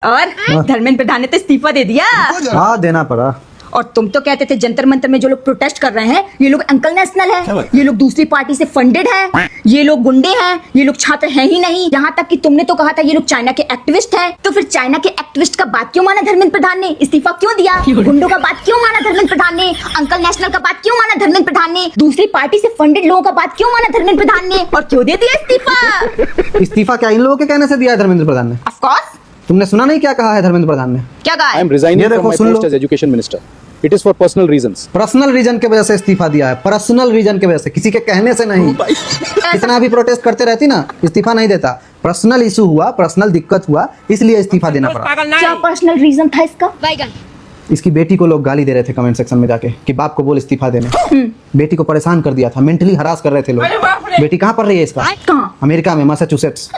और धर्मेंद्र प्रधान ने तो इस्तीफा दे दिया। हाँ, देना पड़ा। और तुम तो कहते थे जंतर मंतर में जो लोग प्रोटेस्ट कर रहे हैं ये लोग अंकल नेशनल है, ये लोग दूसरी पार्टी से फंडेड है, ये लोग गुंडे हैं, ये लोग छात्र हैं ही नहीं। यहाँ तक कि तुमने तो कहा था ये लोग चाइना के एक्टिविस्ट हैं। तो फिर चाइना के एक्टिविस्ट का बात क्यों माना धर्मेंद्र प्रधान ने? इस्तीफा क्यों दिया? गुंडों का बात क्यों माना धर्मेंद्र प्रधान ने? अंकल नेशनल का बात क्यों माना धर्मेंद्र प्रधान ने? दूसरी पार्टी से फंडेड लोगों का बात क्यों माना धर्मेंद्र प्रधान ने? और क्यों दे दिया इस्तीफा? इस्तीफा क्या इन लोगों के कहने से दिया है धर्मेंद्र प्रधान ने? Of course. तुमने सुना नहीं क्या कहा है धर्मेंद्र प्रधान ने? क्या कहा I है? am resigning ये from देखो, my सुन लो। post as education minister. It is for personal reasons. Personal reason की वजह से इस्तीफा दिया है, पर्सनल रीजन की वजह से, किसी के कहने से नहीं। कितना भी प्रोटेस्ट करते रहती ना, इस्तीफा नहीं देता। पर्सनल इशू हुआ, पर्सनल दिक्कत हुआ, इसलिए इस्तीफा देना पड़ा। क्या पर्सनल रीजन था इसका? इसकी बेटी को लोग गाली दे रहे थे कमेंट सेक्शन में जाके कि बाप को बोल इस्तीफा देने। बेटी को परेशान कर दिया था, मेंटली हरास कर रहे थे लोग। बेटी कहाँ पढ़ रही है इसका? कहाँ? अमेरिका में, मैसाचुसेट्स।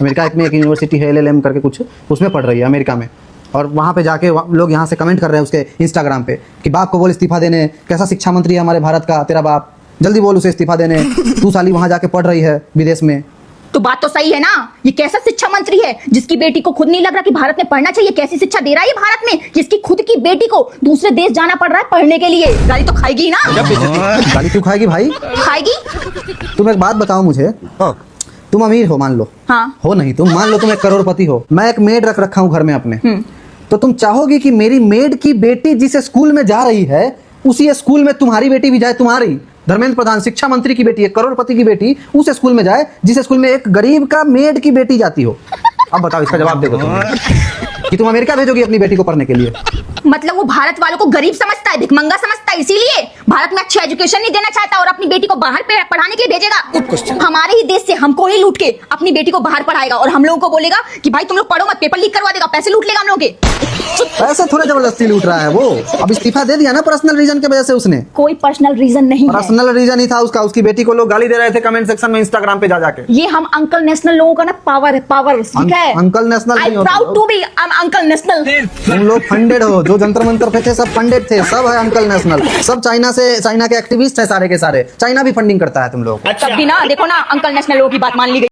अमेरिका में एक यूनिवर्सिटी है, LLM करके कुछ, उसमें पढ़ रही है अमेरिका में। और वहाँ पे जाके लोग यहाँ से कमेंट कर रहे हैं उसके इंस्टाग्राम पे कि बाप को बोल इस्तीफा देने, कैसा शिक्षा मंत्री है हमारे भारत का तेरा बाप, जल्दी बोल उसे इस्तीफा देने, तू साली वहाँ जाके पढ़ रही है विदेश में। तो बात तो सही है ना। ये कैसा शिक्षा मंत्री है जिसकी बेटी को खुद नहीं लग रहा कि भारत में पढ़ना चाहिए? कैसी शिक्षा दे रहा है ये भारत में जिसकी खुद की बेटी को दूसरे देश जाना पड़ रहा है पढ़ने के लिए? गाली तो खाएगी ना। गाली क्यों खाएगी भाई? खाएगी। तुम एक बात बताओ मुझे, तुम अमीर हो मान लो, हाँ। हो नहीं तुम, मान लो तुम एक करोड़पति हो, मैं एक मेड रख रखा हूँ घर में अपने, तो तुम चाहोगी कि मेरी मेड की बेटी जिस स्कूल में जा रही है उसी स्कूल में तुम्हारी बेटी भी जाए? तुम्हारी धर्मेंद्र प्रधान शिक्षा मंत्री की बेटी, एक करोड़पति की बेटी उस स्कूल में जाए जिस स्कूल में एक गरीब का मेड की बेटी जाती हो? अब बताओ, इसका जवाब दे दो तुम कि तुम अमेरिका भेजोगी अपनी बेटी को पढ़ने के लिए? मतलब वो भारत वालों को गरीब समझता है, भिखमंगा समझता है, इसीलिए भारत में अच्छी एजुकेशन नहीं देना चाहता और अपनी बेटी को बाहर पढ़ाने के लिए भेजेगा। हमारे ही देश से हमको ही लूट के अपनी बेटी को बाहर पढ़ाएगा और हम लोगों को बोलेगा कि भाई तुम लोग पढ़ो मत, पेपर लीक करवा देगा, पैसे लूट लेगा हम लोग के। पैसे थोड़े जबरदस्ती लूट रहा है वो। अब इस्तीफा दे दिया ना पर्सनल रीजन की वजह से उसने। कोई पर्सनल रीजन नहीं है। पर्सनल रीजन ही था उसका। उसकी बेटी को लोग गाली दे रहे थे कमेंट सेक्शन में, इंस्टाग्राम पे जा जाके। ये हम अंकल नेशनल लोगों का ना पावर है, पावर, ठीक है? अंकल नेशनल आई नहीं हो proud to be uncle national. तुम लोग फंडेड हो, जो जंतर मंतर पे थे सब फंडेड थे, सब है अंकल नेशनल, सब चाइना से, चाइना के एक्टिविस्ट है सारे के सारे। चाइना भी फंडिंग करता है तुम लोग। तब भी ना देखो ना अंकल नेशनल लोगों की बात मान ली गई।